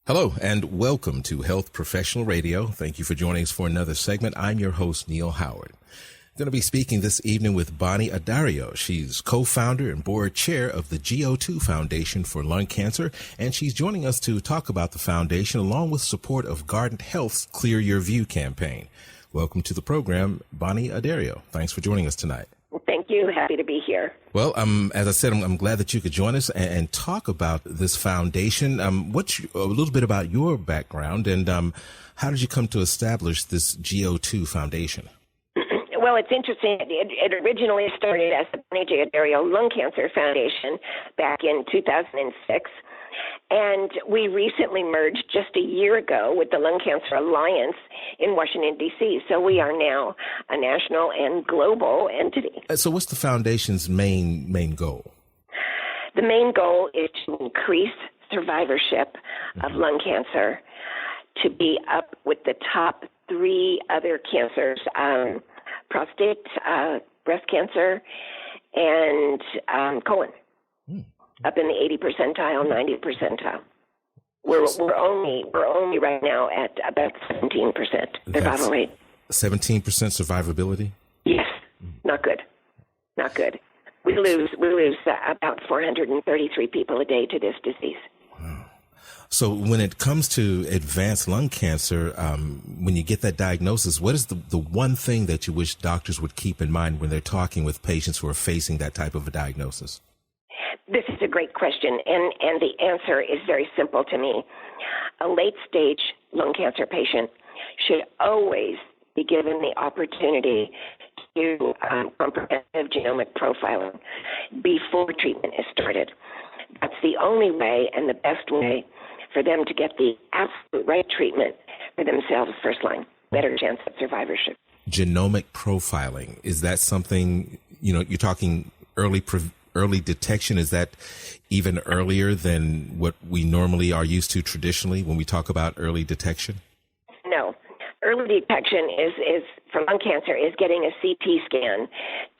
Hello and welcome to Health Professional Radio. Thank you for joining us for another segment. I'm your host, Neil Howard. I'm going to be speaking this evening with Bonnie Addario. She's co-founder and board chair of the GO2 Foundation for lung cancer, and she's joining us to talk about the foundation along with support of Guardant Health's Clear Your View campaign. Welcome to the program, Bonnie Addario. Thanks for joining us tonight. Thank you. Happy to be here. Well, as I said, I'm glad that you could join us and talk about this foundation. What's a little bit about your background and how did you come to establish this GO2 Foundation? Well, it's interesting. It originally started as the Bonnie J. Addario Lung Cancer Foundation back in 2006. And we recently merged just a year ago with the Lung Cancer Alliance in Washington, D.C. So we are now a national and global entity. So what's the foundation's main goal? The main goal is to increase survivorship of lung cancer to be up with the top three other cancers, prostate, breast cancer, and colon. Up in the 80 percentile, 90 percentile. We're only right now at about 17% survival rate. 17% survivability? Yes, not good. We lose about 433 people a day to this disease. Wow. So when it comes to advanced lung cancer, when you get that diagnosis, what is the one thing that you wish doctors would keep in mind when they're talking with patients who are facing that type of a diagnosis? This is a great question, and the answer is very simple to me. A late-stage lung cancer patient should always be given the opportunity to do comprehensive genomic profiling before treatment is started. That's the only way and the best way for them to get the absolute right treatment for themselves first line, better chance of survivorship. Genomic profiling, is that something, you're talking early detection? Is that even earlier than what we normally are used to traditionally when we talk about early detection? No. Early detection is for lung cancer is getting a CT scan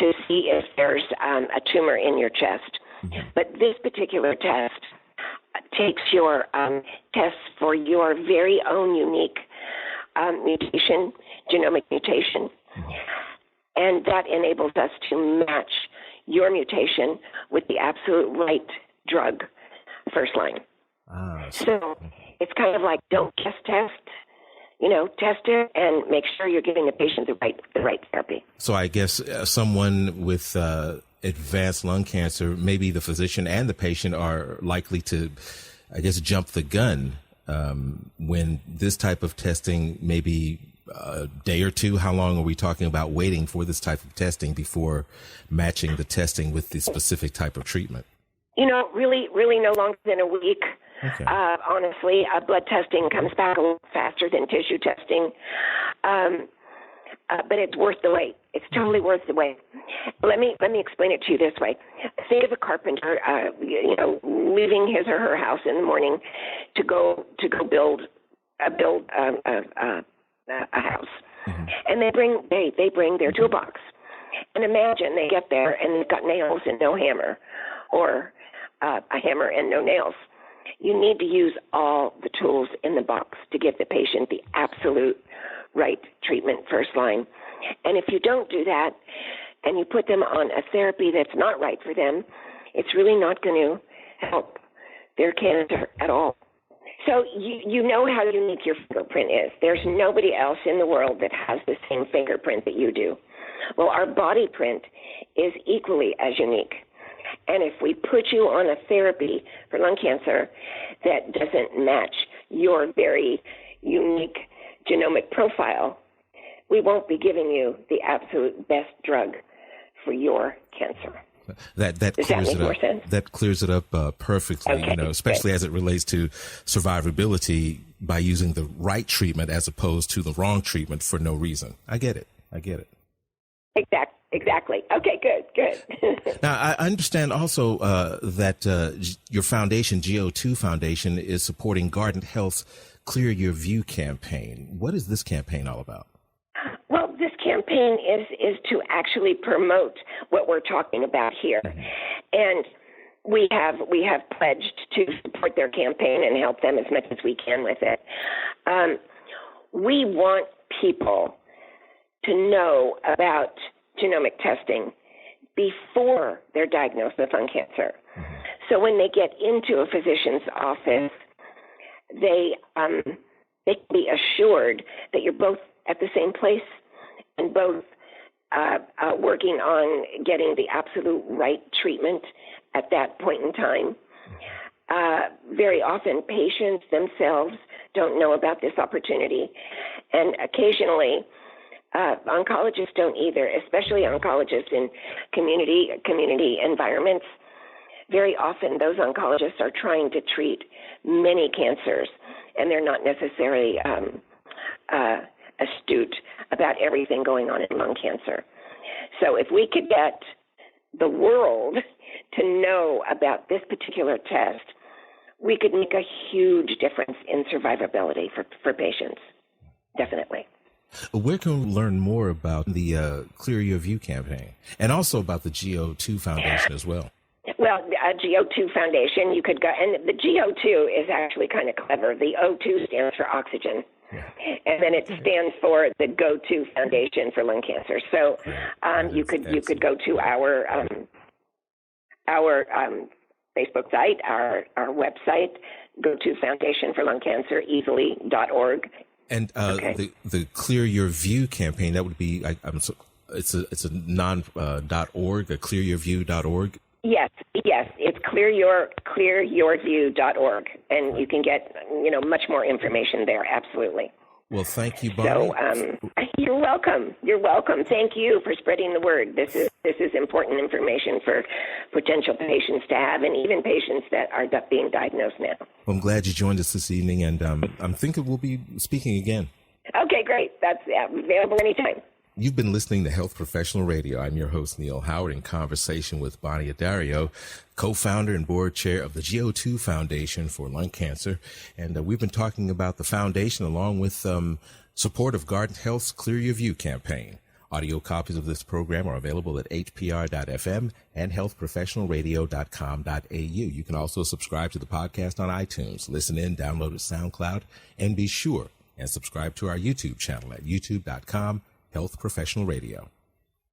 to see if there's a tumor in your chest. Mm-hmm. But this particular test takes your tests for your very own unique mutation, genomic mutation, and that enables us to match your mutation with the absolute right drug first line. So it's kind of like don't test, test it and make sure you're giving the patient the right therapy. So I guess someone with advanced lung cancer, maybe the physician and the patient are likely to, jump the gun when this type of testing maybe a day or two. How long are we talking about waiting for this type of testing before matching the testing with the specific type of treatment? Really no longer than a week. Okay. Honestly, blood testing comes back a little faster than tissue testing. But it's worth the wait. It's totally worth the wait. Let me explain it to you this way. Think of a carpenter, leaving his or her house in the morning to go build a house, and they bring their toolbox. And imagine they get there and they've got nails and no hammer, or a hammer and no nails. You need to use all the tools in the box to give the patient the absolute right treatment first line. And if you don't do that and you put them on a therapy that's not right for them, it's really not going to help their cancer at all. So you know how unique your fingerprint is. There's nobody else in the world that has the same fingerprint that you do. Well, our body print is equally as unique. And if we put you on a therapy for lung cancer that doesn't match your very unique genomic profile, we won't be giving you the absolute best drug for your cancer. That Does clears that make more sense? That clears it up perfectly, okay, especially good. As it relates to survivability by using the right treatment as opposed to the wrong treatment for no reason. I get it. Exactly. Okay, good. Now, I understand also that your foundation, GO2 Foundation, is supporting Guardant Health's Clear Your View campaign. What is this campaign all about? Well, this campaign is to actually promote what we're talking about here. Mm-hmm. And we have pledged to support their campaign and help them as much as we can with it. We want people to know about genomic testing before they're diagnosed with lung cancer. So when they get into a physician's office, they can be assured that you're both at the same place and both working on getting the absolute right treatment at that point in time. Very often, patients themselves don't know about this opportunity, and occasionally, oncologists don't either, especially oncologists in community environments. Very often, those oncologists are trying to treat many cancers, and they're not necessarily astute about everything going on in lung cancer. So if we could get the world to know about this particular test, we could make a huge difference in survivability for patients, definitely. Where can we learn more about the Clear Your View campaign and also about the GO2 Foundation as well? Well, GO2 Foundation, you could go, and the GO2 is actually kind of clever. The O2 stands for oxygen, and then it stands for the GO2 Foundation for lung cancer. So you could go to our Facebook site, our website, GO2 Foundation for Lung Cancer, easily.org. And the Clear Your View campaign, that would be it's a non.org, a clearyourview.org. Yes, it's clearyourview.org, and you can get much more information there. Absolutely. Well, thank you, Bonnie. So you're welcome. You're welcome. Thank you for spreading the word. This is important information for potential patients to have, and even patients that are being diagnosed now. Well, I'm glad you joined us this evening, and I'm thinking we'll be speaking again. Okay, great. That's available anytime. You've been listening to Health Professional Radio. I'm your host, Neil Howard, in conversation with Bonnie Addario, co-founder and board chair of the GO2 Foundation for Lung Cancer. And we've been talking about the foundation along with support of Guardant Health's Clear Your View campaign. Audio copies of this program are available at hpr.fm and healthprofessionalradio.com.au. You can also subscribe to the podcast on iTunes, listen in, download it SoundCloud, and be sure and subscribe to our YouTube channel at youtube.com Health Professional Radio.